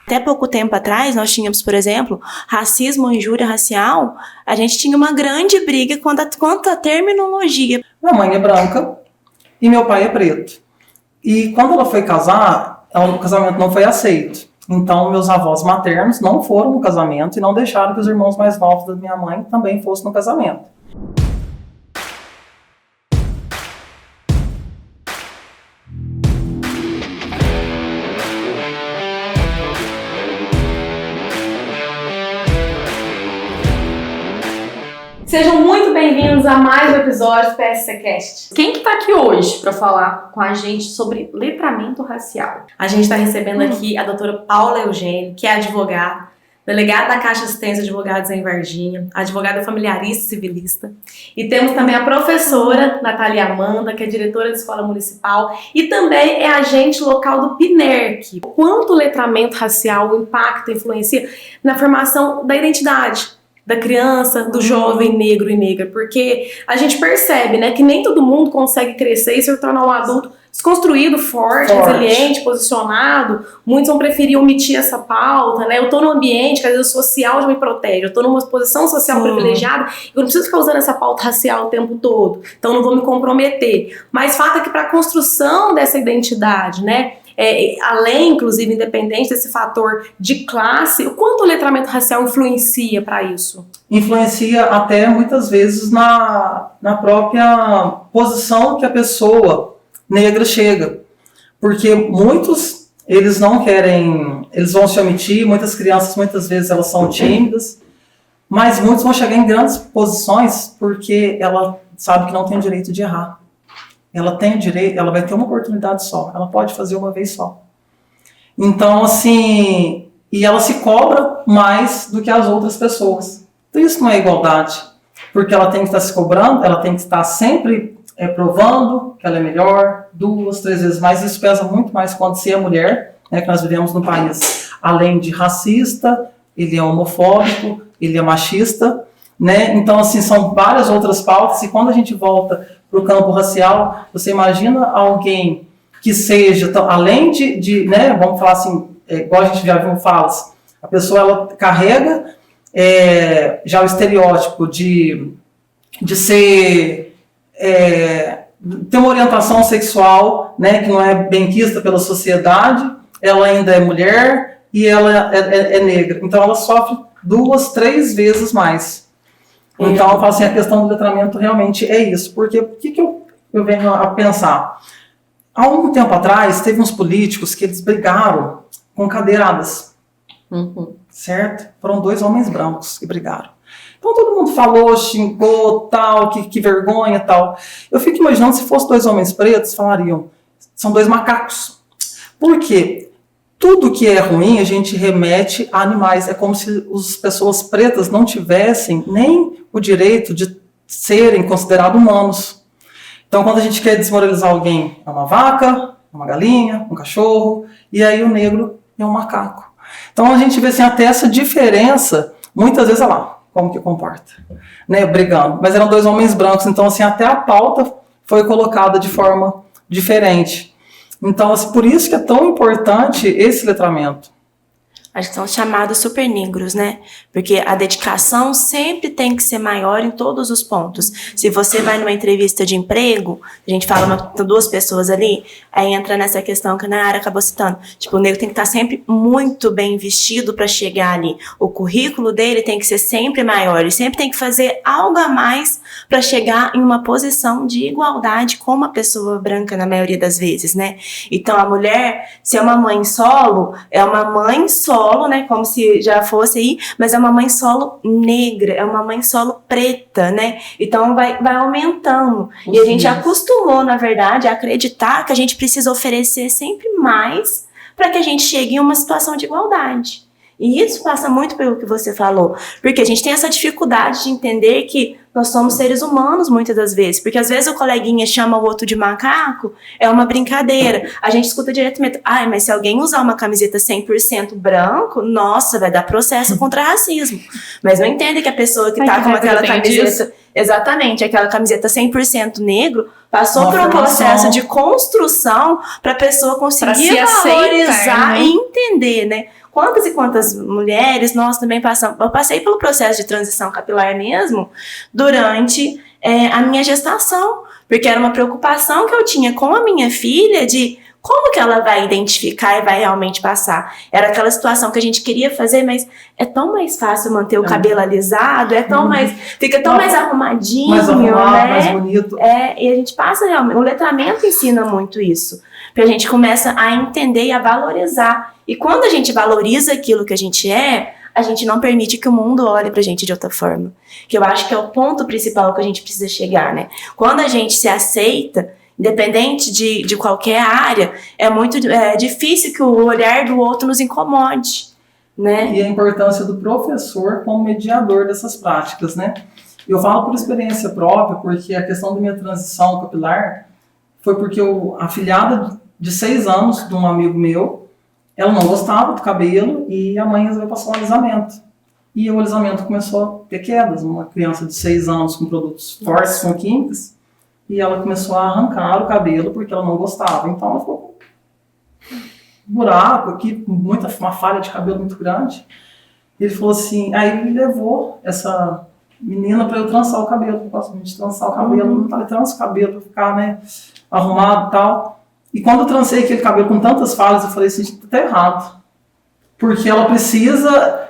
Até pouco tempo atrás, nós tínhamos, por exemplo, racismo ou injúria racial, a gente tinha uma grande briga quanto à terminologia. Minha mãe é branca e meu pai é preto. E quando ela foi casar, o casamento não foi aceito. Então, meus avós maternos não foram no casamento e não deixaram que os irmãos mais novos da minha mãe também fossem no casamento. Sejam muito bem-vindos a mais um episódio do PSCcast. Quem que tá aqui hoje para falar com a gente sobre letramento racial? A gente está recebendo aqui a doutora Paula Eugênio, que é advogada, delegada da Caixa Assistência de Advogados em Varginha, advogada familiarista e civilista. E temos também a professora Natália Amanda, que é diretora da Escola Municipal e também é agente local do PNERC. Quanto o letramento racial impacta, influencia na formação da identidade da criança, do jovem negro e negra, porque a gente percebe, né, que nem todo mundo consegue crescer e se tornar um adulto desconstruído, forte, resiliente, posicionado. Muitos vão preferir omitir essa pauta, né? Eu tô num ambiente que às vezes o social já me protege, eu tô numa posição social privilegiada, eu não preciso ficar usando essa pauta racial o tempo todo, então não vou me comprometer. Mas fato é que para a construção dessa identidade, né, além, inclusive, independente desse fator de classe, o quanto o letramento racial influencia para isso? Influencia até muitas vezes na própria posição que a pessoa negra chega. Porque muitos, eles não querem, eles vão se omitir, muitas crianças, muitas vezes, elas são tímidas, mas muitos vão chegar em grandes posições porque ela sabe que não tem o direito de errar. Ela tem o direito, ela vai ter uma oportunidade só, ela pode fazer uma vez só. Então, assim, e ela se cobra mais do que as outras pessoas. Então, isso não é igualdade, porque ela tem que estar se cobrando, ela tem que estar sempre provando que ela é melhor, 2, 3 vezes mais. Isso pesa muito mais quando se é mulher, né, que nós vivemos num país, além de racista, ele é homofóbico, ele é machista, né? Então, assim, são várias outras pautas, e quando a gente volta para o campo racial, você imagina alguém que seja, além de né, vamos falar assim, igual a gente já viu falas, a pessoa ela carrega já o estereótipo de ser, ter uma orientação sexual, né, que não é bem quista pela sociedade, ela ainda é mulher e ela é negra, então ela sofre 2, 3 vezes mais. Então, eu falo assim, a questão do letramento realmente é isso. Porque o que eu venho a pensar? Há um tempo atrás, teve uns políticos que eles brigaram com cadeiradas. Certo? Foram 2 homens brancos que brigaram. Então, todo mundo falou, xingou, tal, que vergonha, tal. Eu fico imaginando se fossem 2 homens pretos, falariam, são 2 macacos. Por quê? Tudo que é ruim a gente remete a animais. É como se as pessoas pretas não tivessem nem o direito de serem considerados humanos. Então, quando a gente quer desmoralizar alguém, é uma vaca, uma galinha, um cachorro, e aí o negro é um macaco. Então, a gente vê assim, até essa diferença, muitas vezes, olha lá, como que comporta, né, brigando. Mas eram 2 homens brancos, então, assim, até a pauta foi colocada de forma diferente. Então, assim, por isso que é tão importante esse letramento. Acho que são chamados super negros, né? Porque a dedicação sempre tem que ser maior em todos os pontos. Se você vai numa entrevista de emprego, a gente fala 2 pessoas ali, aí entra nessa questão que a Nayara acabou citando. Tipo, o negro tem que estar sempre muito bem vestido para chegar ali. O currículo dele tem que ser sempre maior. Ele sempre tem que fazer algo a mais para chegar em uma posição de igualdade com uma pessoa branca na maioria das vezes, né? Então, a mulher, se é uma mãe solo, é uma mãe solo, né, como se já fosse aí, mas é uma mãe solo negra, é uma mãe solo preta, né, então vai aumentando, e a gente acostumou, na verdade, a acreditar que a gente precisa oferecer sempre mais para que a gente chegue em uma situação de igualdade. E isso passa muito pelo que você falou, porque a gente tem essa dificuldade de entender que nós somos seres humanos muitas das vezes, porque às vezes o coleguinha chama o outro de macaco, é uma brincadeira. A gente escuta diretamente, mas se alguém usar uma camiseta 100% branco, nossa, vai dar processo contra racismo. Mas não entende que a pessoa que tá com aquela camiseta, exatamente, aquela camiseta 100% negro, Passou por um processo de construção para a pessoa conseguir valorizar e entender, né? Quantas e quantas mulheres nós também passamos. Eu passei pelo processo de transição capilar mesmo durante a minha gestação, porque era uma preocupação que eu tinha com a minha filha de como que ela vai identificar e vai realmente passar. Era aquela situação que a gente queria fazer, mas é tão mais fácil manter o cabelo alisado, fica tão mais arrumadinho, mais arrumado, né? mais bonito. E a gente passa realmente, o letramento ensina muito isso, porque a gente começa a entender e a valorizar. E quando a gente valoriza aquilo que a gente a gente não permite que o mundo olhe pra gente de outra forma. Que eu acho que é o ponto principal que a gente precisa chegar, né? Quando a gente se aceita, independente de qualquer área, é muito difícil que o olhar do outro nos incomode, né? E a importância do professor como mediador dessas práticas, né? Eu falo por experiência própria, porque a questão da minha transição capilar foi porque a filhada de 6 anos de um amigo meu, ela não gostava do cabelo e a mãe resolveu passar um alisamento. E o alisamento começou a ter quedas. Uma criança de 6 anos com produtos fortes, com químicas, e ela começou a arrancar o cabelo porque ela não gostava. Então ela ficou com um buraco aqui, uma falha de cabelo muito grande. Ele falou assim, aí ele levou essa menina para eu trançar o cabelo. Eu gosto muito de trançar o cabelo, não tá, trança o cabelo para ficar, né, arrumado e tal. E quando eu trancei aquele cabelo com tantas falhas, eu falei assim, tá errado. Porque ela precisa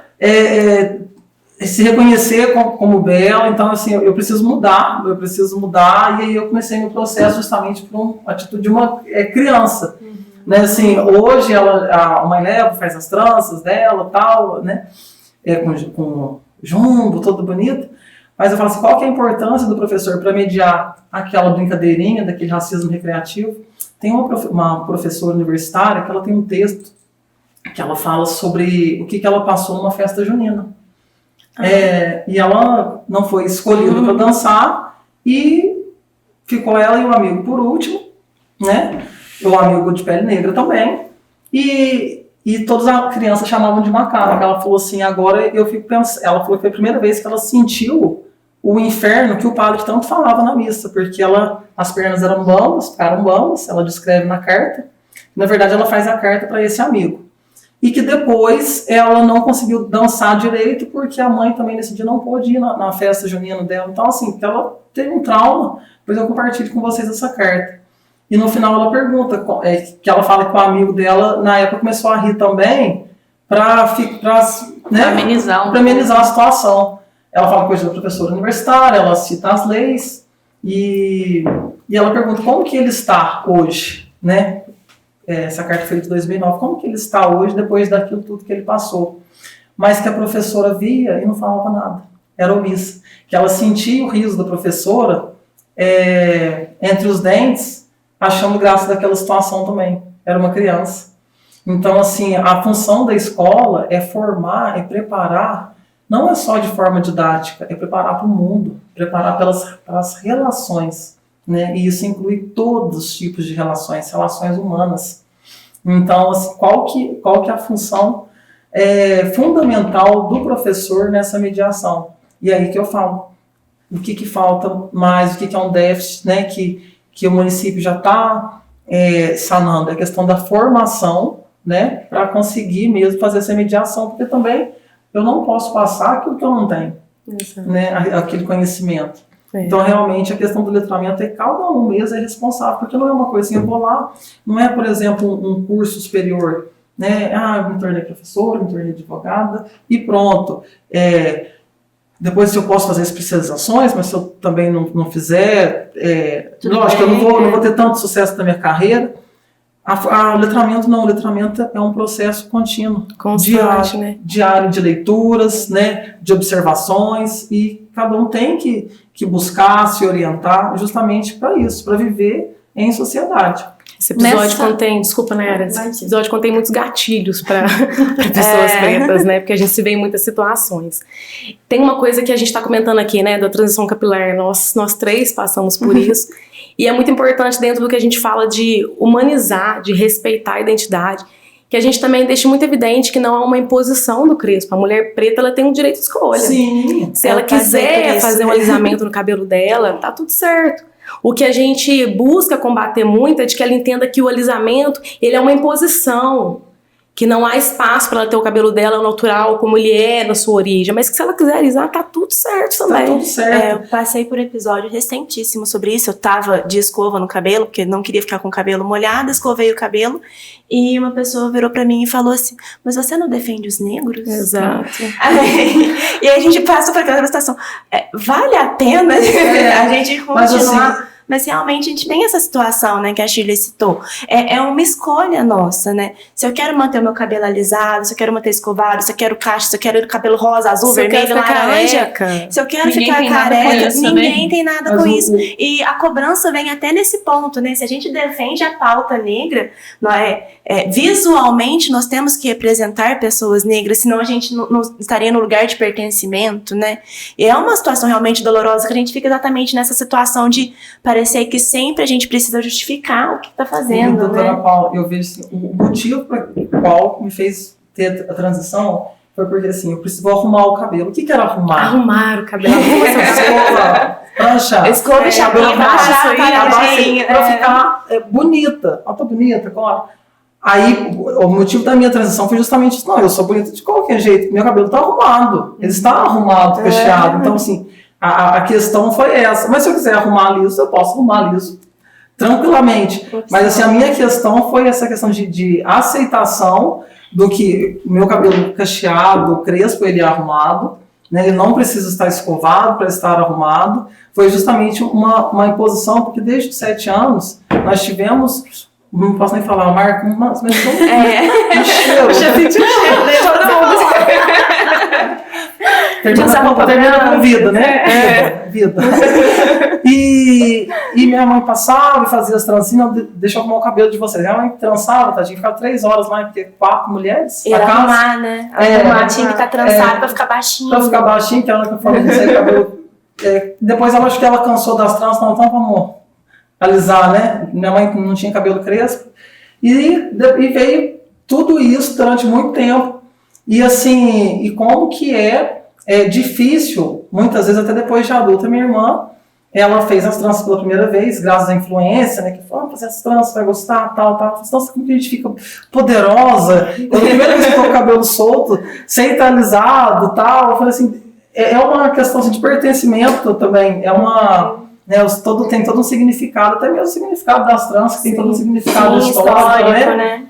se reconhecer como bela, então assim, eu preciso mudar, e aí eu comecei meu processo justamente por uma atitude de uma criança. Né, assim, hoje a mãe leva, faz as tranças dela, tal, né, com jumbo, todo bonito, mas eu falo assim, qual que é a importância do professor para mediar aquela brincadeirinha, daquele racismo recreativo? Tem uma professora universitária que ela tem um texto que ela fala sobre o que ela passou numa festa junina. E ela não foi escolhida para dançar e ficou ela e o amigo por último, né? O amigo de pele negra também. E todas as crianças chamavam de macaco. Ela falou assim, agora eu fico pensando... Ela falou que foi a primeira vez que ela sentiu o inferno que o padre tanto falava na missa, porque as pernas eram ficaram bambas, ela descreve na carta. Na verdade, ela faz a carta para esse amigo. E que depois ela não conseguiu dançar direito, porque a mãe também nesse dia não pôde ir na festa junina dela. Então, assim, ela teve um trauma, depois eu compartilho com vocês essa carta. E no final ela pergunta, que ela fala que o amigo dela, na época, começou a rir também, para amenizar a situação. Ela fala coisa da professora universitária, ela cita as leis, e ela pergunta como que ele está hoje, né? Essa carta foi de 2009, como que ele está hoje depois daquilo tudo que ele passou. Mas que a professora via e não falava nada, era omissa. Que ela sentia o riso da professora entre os dentes, achando graça daquela situação também. Era uma criança. Então, assim, a função da escola é formar, é preparar, não é só de forma didática, é preparar para o mundo, preparar pelas relações, né? E isso inclui todos os tipos de relações humanas. Então, assim, qual que é a função fundamental do professor nessa mediação? E aí que eu falo, o que falta mais, o que é um déficit, né, que o município já está sanando, é a questão da formação, né, para conseguir mesmo fazer essa mediação, porque também eu não posso passar aquilo que eu não tenho, né, aquele conhecimento. Então, realmente, a questão do letramento cada um mesmo é responsável, porque não é uma coisa assim, eu vou lá, não é, por exemplo, um curso superior, né, eu me tornei professora, me tornei advogada, e pronto. Depois eu posso fazer especializações, mas se eu também não fizer, lógico, eu não vou ter tanto sucesso na minha carreira. O letramento não, o letramento é um processo contínuo, constante, né? Diário de leituras, né, de observações, e cada um tem que buscar, se orientar justamente para isso, para viver em sociedade. Esse episódio contém, desculpa, Nayara, esse episódio contém muitos gatilhos para pessoas pretas, né? Porque a gente se vê em muitas situações. Tem uma coisa que a gente está comentando aqui, né? Da transição capilar. Nós 3 passamos por isso. E é muito importante dentro do que a gente fala de humanizar, de respeitar a identidade, que a gente também deixa muito evidente que não é uma imposição do crespo. A mulher preta, ela tem um direito de escolha. Sim. Se ela quiser fazer um alisamento no cabelo dela, tá tudo certo. O que a gente busca combater muito é de que ela entenda que o alisamento, ele é uma imposição, que não há espaço para ela ter o cabelo dela natural como ele é na sua origem, mas que se ela quiser alisar, tá tudo certo também. Tá tudo certo. Eu passei por um episódio recentíssimo sobre isso. Eu tava de escova no cabelo, porque não queria ficar com o cabelo molhado, escovei o cabelo, e uma pessoa virou pra mim e falou assim, mas você não defende os negros? Exato. E aí a gente passa por aquela situação, vale a pena a gente continuar... Mas realmente a gente tem essa situação, né, que a Shirley citou. É uma escolha nossa, né? Se eu quero manter o meu cabelo alisado, se eu quero manter escovado, se eu quero cacho, se eu quero cabelo rosa, azul, vermelho, laranja. Se eu quero ficar careca, ninguém tem nada com isso. E a cobrança vem até nesse ponto, né? Se a gente defende a pauta negra, visualmente nós temos que representar pessoas negras, senão a gente não estaria no lugar de pertencimento, né? E é uma situação realmente dolorosa que a gente fica exatamente nessa situação de parecer que sempre a gente precisa justificar o que está fazendo, doutora né? Paula, eu vejo assim, o motivo para qual me fez ter a transição foi porque assim, eu preciso arrumar o cabelo. O que era arrumar? Arrumar o cabelo. Escova, prancha. Escova e chapinha pra ficar bonita. Ó, tô bonita, claro. Aí, o motivo da minha transição foi justamente isso. Não, eu sou bonita de qualquer jeito. Meu cabelo tá arrumado. Ele está arrumado, fechado. Então, assim, a questão foi essa. Mas se eu quiser arrumar liso, eu posso arrumar liso tranquilamente. Mas, assim, a minha questão foi essa questão de aceitação do que o meu cabelo cacheado, crespo, ele é arrumado. Né? Ele não precisa estar escovado para estar arrumado. Foi justamente uma imposição, porque desde os 7 anos, nós tivemos... Não posso nem falar a marca, mas um cheiro. Já senti o cheiro, né? Termina com vida, né? Vida. E minha mãe passava e fazia as trancinhas, deixa eu arrumar o cabelo de vocês. Minha mãe trançava, tadinha, ficava 3 horas lá, porque 4 mulheres. E arrumar, né? Arrumar, tinha que estar trançado pra ficar baixinho. Pra ficar baixinho, que ela que falou que sei cabelo. Depois ela acho que ela cansou das tranças, então vamos alisar, né? Minha mãe não tinha cabelo crespo. E veio tudo isso durante muito tempo. E assim, e como que é difícil, muitas vezes até depois de adulta, minha irmã, ela fez as tranças pela primeira vez, graças à influência, né? Que falou, fazer as tranças, vai gostar, tal. Nossa, como que a gente fica poderosa. Eu, a primeira vez que eu tô com o cabelo solto, sem estar alisado, tal, eu falei assim, é uma questão assim, de pertencimento também, né, tem todo um significado, até mesmo o significado das tranças, que tem todo um significado histórico, né?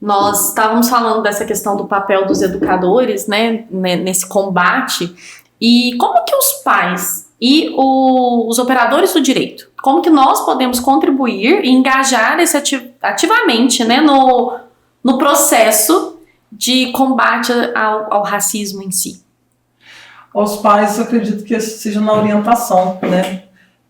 Nós estávamos falando dessa questão do papel dos educadores, né, nesse combate, e como que os pais e os operadores do direito, como que nós podemos contribuir e engajar ativamente, né, no processo de combate ao racismo em si? Aos pais, eu acredito que seja na orientação, né?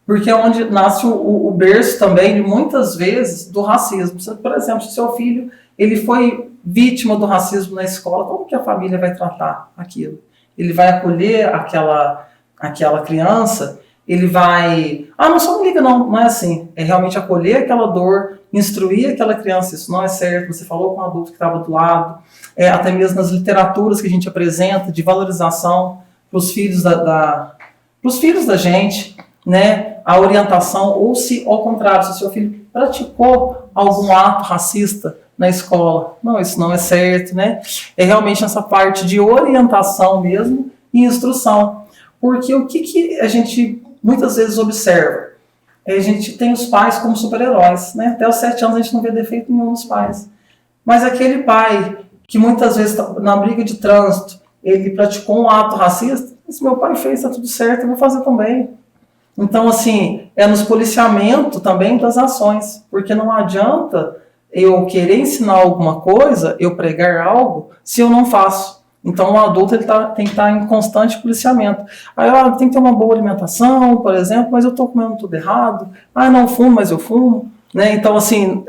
Porque é onde nasce o berço também, de muitas vezes, do racismo. Por exemplo, se seu filho ele foi vítima do racismo na escola, como que a família vai tratar aquilo? Ele vai acolher aquela criança, ele vai... não, só não liga, não é assim. É realmente acolher aquela dor, instruir aquela criança, isso não é certo, você falou com o adulto que estava do lado, até mesmo nas literaturas que a gente apresenta, de valorização para os filhos pros filhos da gente, né, a orientação, ou se, ao contrário, se o seu filho praticou algum ato racista na escola, não, isso não é certo, né, é realmente essa parte de orientação mesmo e instrução, porque o que a gente muitas vezes observa, a gente tem os pais como super-heróis, né, até os 7 anos a gente não vê defeito nenhum nos pais, mas aquele pai que muitas vezes na briga de trânsito, ele praticou um ato racista, se meu pai fez, tá tudo certo, eu vou fazer também. Então, assim, é nos policiamento também das ações, porque não adianta eu querer ensinar alguma coisa, eu pregar algo, se eu não faço. Então, o adulto ele tem que estar em constante policiamento. Aí, tem que ter uma boa alimentação, por exemplo, mas eu estou comendo tudo errado. Não fumo, mas eu fumo. Né? Então, assim,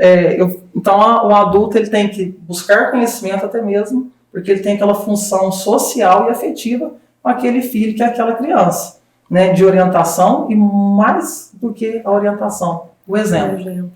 o adulto ele tem que buscar conhecimento até mesmo, porque ele tem aquela função social e afetiva com aquele filho, que é aquela criança. Né, de orientação e mais do que a orientação, o exemplo.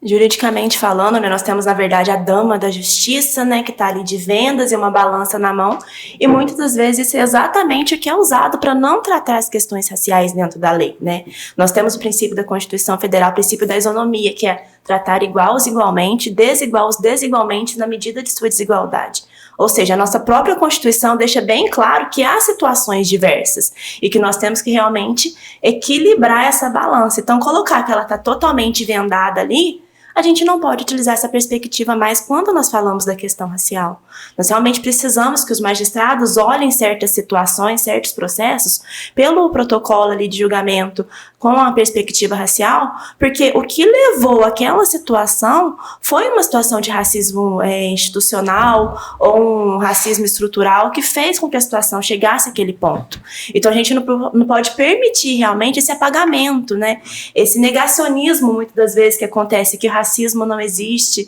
Juridicamente falando, né, nós temos, na verdade, a dama da justiça, né, que está ali de vendas e uma balança na mão, e muitas das vezes isso é exatamente o que é usado para não tratar as questões raciais dentro da lei, né. Nós temos o princípio da Constituição Federal, o princípio da isonomia, que é tratar iguais igualmente, desiguais desigualmente na medida de sua desigualdade. Ou seja, a nossa própria Constituição deixa bem claro que há situações diversas e que nós temos que realmente equilibrar essa balança. Então, colocar que ela está totalmente vendada ali, a gente não pode utilizar essa perspectiva mais quando nós falamos da questão racial. Nós realmente precisamos que os magistrados olhem certas situações, certos processos, pelo protocolo ali de julgamento com a perspectiva racial, porque o que levou aquela situação foi uma situação de racismo institucional ou um racismo estrutural que fez com que a situação chegasse àquele ponto. Então a gente não pode permitir realmente esse apagamento, né? Esse negacionismo, muitas das vezes, que acontece, que o racismo não existe,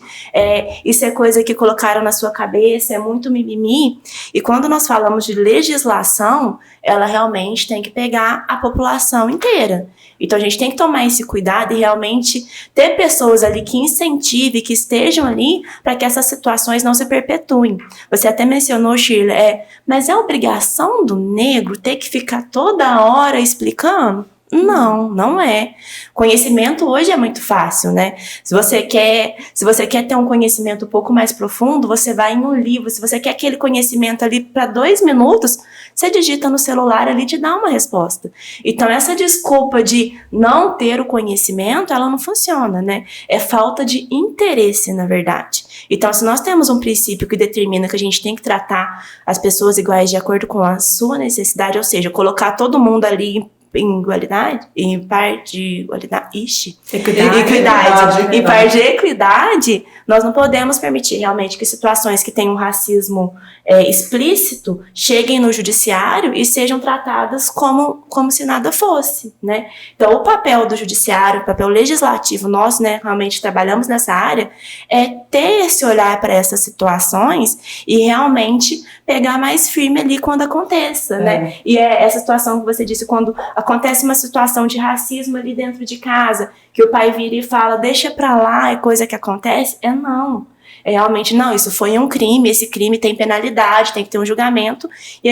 isso é coisa que colocaram na sua cabeça, é muito mimimi. E quando nós falamos de legislação, ela realmente tem que pegar a população inteira. Então a gente tem que tomar esse cuidado e realmente ter pessoas ali que incentivem, que estejam ali para que essas situações não se perpetuem. Você até mencionou, Shirley, mas é obrigação do negro ter que ficar toda hora explicando? Não, não é. Conhecimento hoje é muito fácil, né? Se você quer ter um conhecimento um pouco mais profundo, você vai em um livro. Se você quer aquele conhecimento ali para 2 minutos, você digita no celular ali e te dá uma resposta. Então, essa desculpa de não ter o conhecimento, ela não funciona, né? É falta de interesse, na verdade. Então, se nós temos um princípio que determina que a gente tem que tratar as pessoas iguais de acordo com a sua necessidade, ou seja, colocar todo mundo ali em igualdade, em parte de igualdade, equidade. Em parte de equidade, nós não podemos permitir realmente que situações que têm um racismo explícito cheguem no judiciário e sejam tratadas como se nada fosse, né? Então, o papel do judiciário, o papel legislativo, nós, né, realmente trabalhamos nessa área, é ter esse olhar para essas situações e realmente pegar mais firme ali quando aconteça, né? E é essa situação que você disse, quando acontece uma situação de racismo ali dentro de casa, que o pai vira e fala, deixa pra lá, é coisa que acontece? Não. Realmente, não, isso foi um crime, esse crime tem penalidade, tem que ter um julgamento, e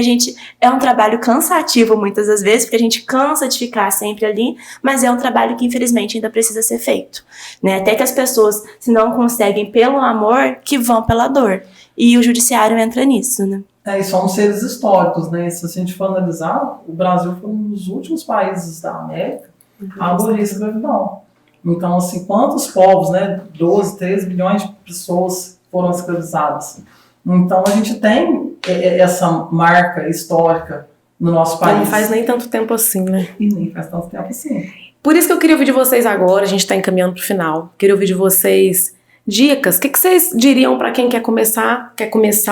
é um trabalho cansativo muitas das vezes, porque a gente cansa de ficar sempre ali, mas é um trabalho que infelizmente ainda precisa ser feito, né? Até que as pessoas, se não conseguem pelo amor, que vão pela dor, e o judiciário entra nisso, né? E somos seres históricos, né? Se a gente for analisar, o Brasil foi um dos últimos países da América a abolir a escravidão. Então, assim, quantos povos, né? 12, 13 bilhões de pessoas foram escravizadas. Então, a gente tem essa marca histórica no nosso país. Não faz nem tanto tempo assim, né? E nem faz tanto tempo assim. Por isso que eu queria ouvir de vocês agora, a gente está encaminhando para o final, queria ouvir de vocês dicas. O que vocês diriam para quem quer começar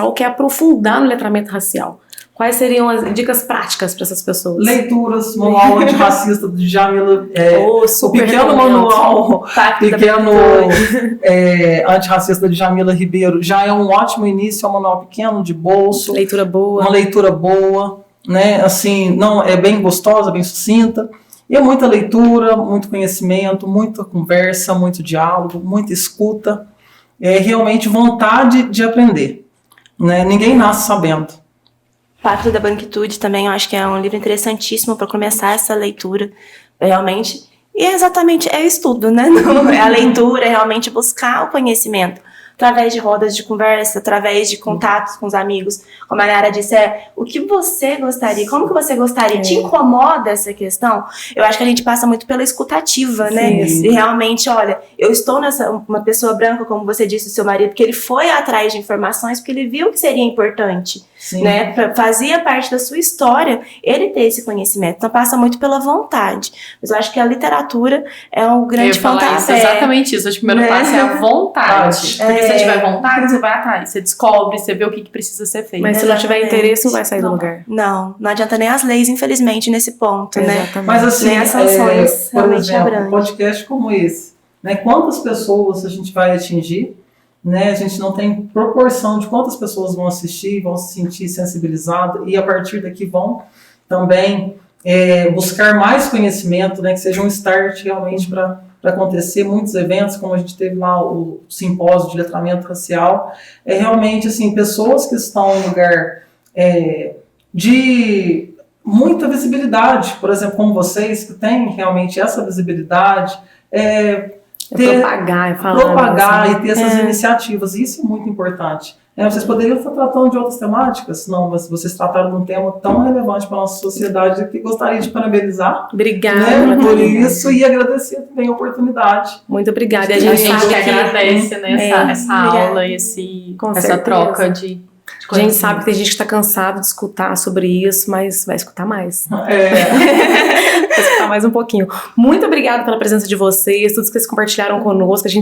ou quer aprofundar no letramento racial? Quais seriam as dicas práticas para essas pessoas? Leituras, manual antirracista do Djamila, o pequeno manual antirracista de Djamila Ribeiro já é um ótimo início, é um manual pequeno, de bolso. Leitura boa. Uma leitura boa, né? Assim, não, é bem gostosa, bem sucinta. E é muita leitura, muito conhecimento, muita conversa, muito diálogo, muita escuta. É realmente vontade de aprender, né? Ninguém nasce sabendo. Pacto da Branquitude também, eu acho que é um livro interessantíssimo para começar essa leitura, realmente. E é estudo, né? Não, é a leitura, é realmente buscar o conhecimento. Através de rodas de conversa, através de contatos com os amigos. Como a Nara disse, o que você gostaria, como que você gostaria? Te incomoda essa questão? Eu acho que a gente passa muito pela escutativa, né? E realmente, olha, eu estou uma pessoa branca, como você disse, o seu marido, que ele foi atrás de informações, porque ele viu que seria importante, né? Fazia parte da sua história ele ter esse conhecimento. Então passa muito pela vontade. Mas eu acho que a literatura é um grande pontapé. Exatamente isso. O primeiro passo é a vontade. Porque se você tiver vontade, você vai atrás. Você descobre, você vê o que precisa ser feito. Mas se não tiver interesse, não vai sair do lugar. Não adianta nem as leis, infelizmente, nesse ponto, né? Mas assim, nem as sanções por exemplo, um podcast como esse, né? Quantas pessoas a gente vai atingir? Né? A gente não tem proporção de quantas pessoas vão assistir, vão se sentir sensibilizadas e a partir daqui vão também buscar mais conhecimento, né? Que seja um start realmente para para acontecer, muitos eventos, como a gente teve lá o simpósio de letramento racial, realmente assim, pessoas que estão em lugar de muita visibilidade, por exemplo, como vocês, que têm realmente essa visibilidade, propagar e ter essas iniciativas, isso é muito importante. Vocês poderiam estar tratando de outras temáticas, não, mas vocês trataram de um tema tão relevante para a nossa sociedade que gostaria de parabenizar. Obrigada, por isso, e agradecer também a oportunidade. Muito obrigada. A gente que agradece, essa aula e essa troca de A gente sabe que tem gente que está cansado de escutar sobre isso, mas vai escutar mais. Vai escutar mais um pouquinho. Muito obrigada pela presença de vocês, tudo que vocês compartilharam conosco. A gente